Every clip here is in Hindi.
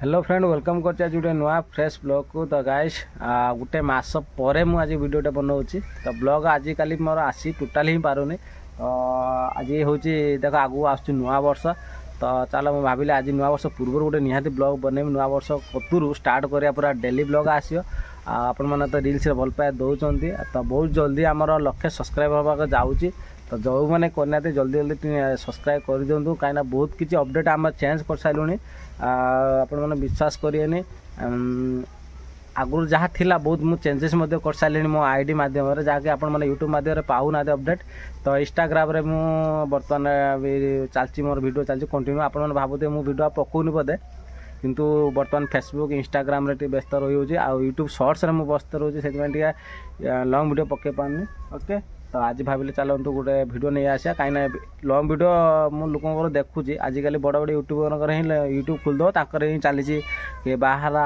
हेलो फ्रेंड वेलकम करते गोटे नुआ फ्रेश ब्लॉग को। तो गाइस गोटे मस पर मुझे वीडियोटे बनाऊँगी। तो ब्लॉग आजिकल मोर आसी टोटाल ही पारुनी। तो आज हूँ देख आगू आस नुआ वर्ष। तो चलो मुझे भाविली आज नुआ वर्ष पूर्व गोटे निहाती ब्लॉग बनैबी। नुआ वर्ष कतुरु स्टार्ट करा पूरा डेली ब्लॉग आसो। आपण मैंने तो रिल्स भल पाए दौरान तो बहुत जल्दी आमर 100 सब्सक्राइबर होगा जाऊँगी। तो जो मैंने करना जल्दी जल्दी सब्सक्राइब कर दिंतु कहीं बहुत किसी अपडेट आम चेंज कर सारूँ। आपण मैंने विश्वास करेनि आगुरी जहाँ थिला बहुत मुझे चेंजेस कर सारे मो आईडी मध्यम जहाँकि आप यूट्यूब माध्यम पाऊना अपडेट। तो इंस्टाग्राम रे मु बर्तमान चलती मोर वीडियो चलती कंटिन्यू। आप भावुथे मु वीडियो पकाउनी बोधे किंतु बर्तमान फेसबुक इंस्टाग्राम रे व्यस्त रही आ यूट्यूब शॉर्ट्स रे मु व्यस्त रोचे से लॉन्ग वीडियो पके पानी। ओके तो आज भाविले चलतु गोटे वीडियो नहीं आसा कहीं लॉन्ग वीडियो मु लोक देखुची। आजिकल बड़ बड़ यूट्यूबर ही यूट्यूब खोलदो ही चली किए बाहर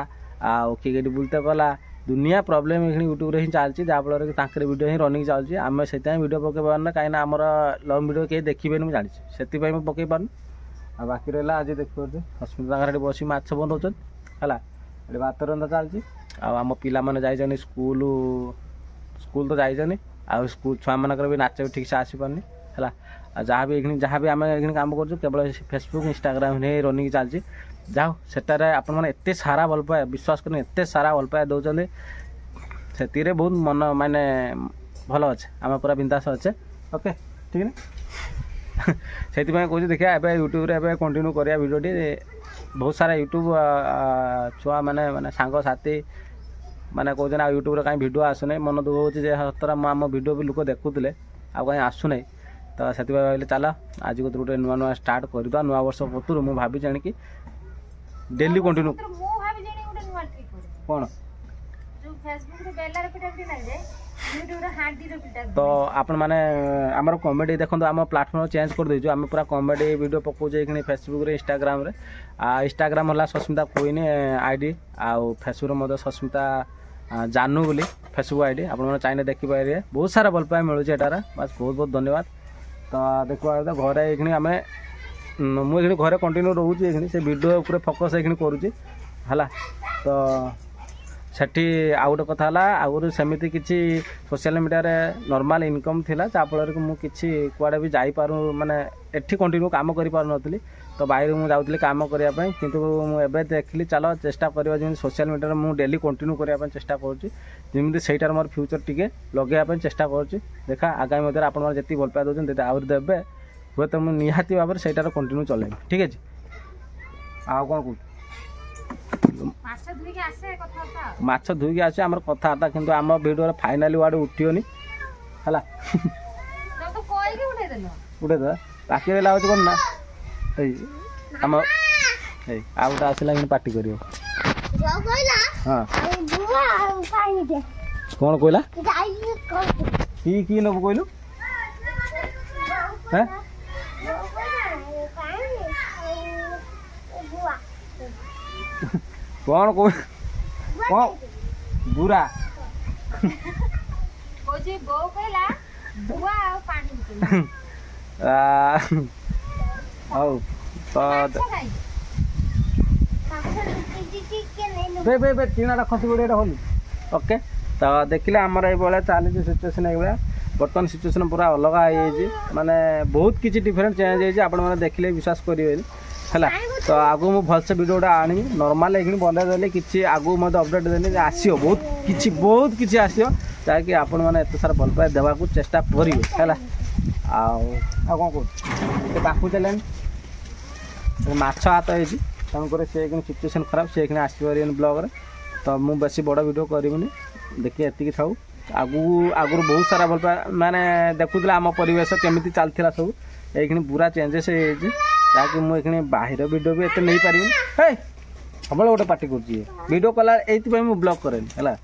आउ किए बुलते गला दुनिया प्रोब्लेम ये यूट्यूब रे ही चलती जहाँफल कि वीडियो ही रनिंग चलती। आम से वीडियो पकई पारना कहीं आमर लॉन्ग वीडियो कहीं देखिए मुझे जानी से पकई पारनी। आ बाकी रहा आज देखिए अस्मिता घर बस माछ बनाऊन है भात रंधा चलती। आम पिला मैंने जाइए स्कूल स्कूल तो जाइए आ स्कूल छुआ मानक भी नाच भी ठीक से आसी पारनी है। जहाँ भी आम काम कर केवल फेसबुक इंस्टाग्राम ही रनिंग चलती। जाओ सेटार आपण मैंने एत सारा भल पाए विश्वास कर एत सारा भल पाए दौरान से बहुत मन माने भल अच्छे आम पूरा बिंदास अच्छे। ओके ठीक है से कह देखिए एवं यूट्यूब रे कंटिन्यू करिया वीडियोटी बहुत सारा यूट्यूब छुआ माने माने सांग साथी माने कहते हैं यूट्यूब कहीं वीडियो आसुना मन दुख हो सतरा आम वीडियो भी लोक देखुले आ कहीं आसुना। तो से कहले चल आज गोटे नुआ नुआ स्टार्ट करदा नुआ वर्ष पूर्व मुझे भाभी जाणी कि डेली कंटिन्यू कौन तो आपण मैंने आमर कॉमेडी देखो आम प्लाटफर्म चेंज कर देजु आम पूरा कॉमेडी वीडियो पकाउे फेसबुक रे इंस्टाग्राम रे। इंस्टाग्राम है सस्मिता कोइन आईडी आउ फेसबुक सस्मिता जानू बोली फेसबुक आईडी आप चाहिए देखिपारे बहुत सारा भल पाए मिलूँ एटार बस बहुत बहुत धन्यवाद। तो देखा घरे ये आम मुझे घरे कंटिन्यू रोचे से वीडियो पूरे फोकस ये करुँची है। तो सेठी आउ गोटे कथा आगुरी सेमती किसी सोशल मीडिया रे नॉर्मल इनकम थिला जहाँफल कि मुझे कुआडे भी जापारू माने एठी कंटिन्यू काम कर पार नथली। तो बाहर मुझे जाऊँगी काम करने किंतु मुझे देखली चलो चेष्टा करवा जमी सोशल मीडिया मुझे डेली कंटिन्यू करने चेष्टा करुँची सेटार मोर फ्यूचर टिके लगे चेष्टा करुँची। देखा आगामी मध्य आप जी भल पाए दौरान आहरी देवे हुए तो मुझे निहाती भाव में सेटार कंटिन्यू चलेबी ठीक है। आउ कौन कह माछ धुईक आसे आम कथबार्ता किंतु आम वीडियो फाइनाली वार्ड उठियोनी है उठे बाकी रहा कौन ना आम आ गोटे आसला पार्टी कर कौन कहला कि नब कहलु कौन कौन बुरा टीना खसी पड़े होली। ओके तो देखिले आमर ये चली सिचुएसन ये बर्तमान सिचुएसन पूरा अलग है माने बहुत किसी डिफरेंट चेंज है देखिले विश्वास करेंगे है। तो आगु मुझे भलसे वीडियोटा आनी नॉर्मल ये बनई कि आगु मत अपडेट देनी आसो बहुत किसी आसो जहाँकि आपण मैंने एत सारा भल पाए देवा चेष्टा करेंगे है। कौन कह पाखु चल माछ हाथ हो तेणुक से सिचुएसन खराब से आसपारे ब्लॉग रे। तो मुझे बेसी बड़ वीडियो करूनी देखिए एति था आगुरी बहुत सारा भल पाए माने देखुला आम परिवेश केमी चलता सब ये पूरा चेंजेस जहाँकि मुझे बाहर वीडियो भी एत नहीं पारि सब गोटे पार्टी करीडियो कला ये ब्लॉग करेनि है।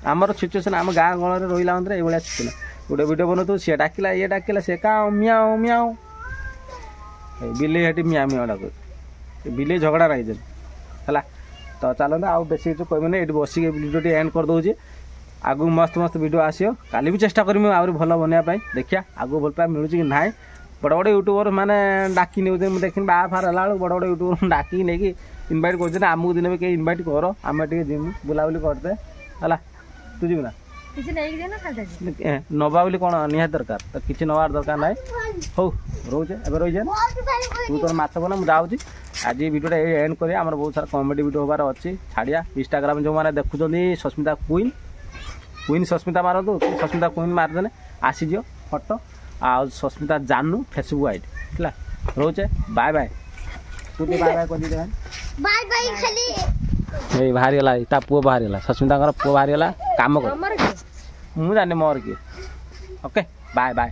आमर सिचुएसन आम गाँ गल रहा मतलब ये सिचुएसन गोटे वीडियो बनाऊ सी डाकिला ये डाकिला से का मियाओ मियाओ बिले हेटी मिया मिया डाक बिले झगड़ा रही है। तो चलते आउ बेस कहबे ये बसिक वीडियो एंड कर दूसरी आगू मस्त मस्त वीडियो आसो काली भी चेष्टा करमी आहरी भल बनवाई देखिया आगू भल पाए मिलूँ कि ना। बड़ बड़ यूट्यूबर मैंने डाकी नहीं देख बाहर फार है बड़ बड़ यूट्यूबर डाकी नहीं इनभाइट कर आमको दिन भी कहीं इनभाइट कर आम टे जिमु बुलाबुली करते है तू जीव ना नवा बोली कौन निहाती दरकार तो किसी नवार दरकार ना हौ रोचे एवं रही तू तोर मछ बना मुझे जाऊँगी आज भिडियोटा एंड करिया आमर बहुत सारा कॉमेडी वीडियो होबार अच्छी छाड़िया इंस्टाग्राम जो मैंने देखुं सस्मिता क्वीन सस्मिता मारतु सस्मिता क्वीन मारदेने आसीज फटो आ सस्मिता जानू फेसबुक आईडी है रोचे बाय बाय तू बाय बाय कर दे बाय बाय खाली ए बाहरी गला ता पुओ बाहरी गला सस्मिता पुओ बाहरी गला काम कर मु जाने मोर की ओके बाय बाय।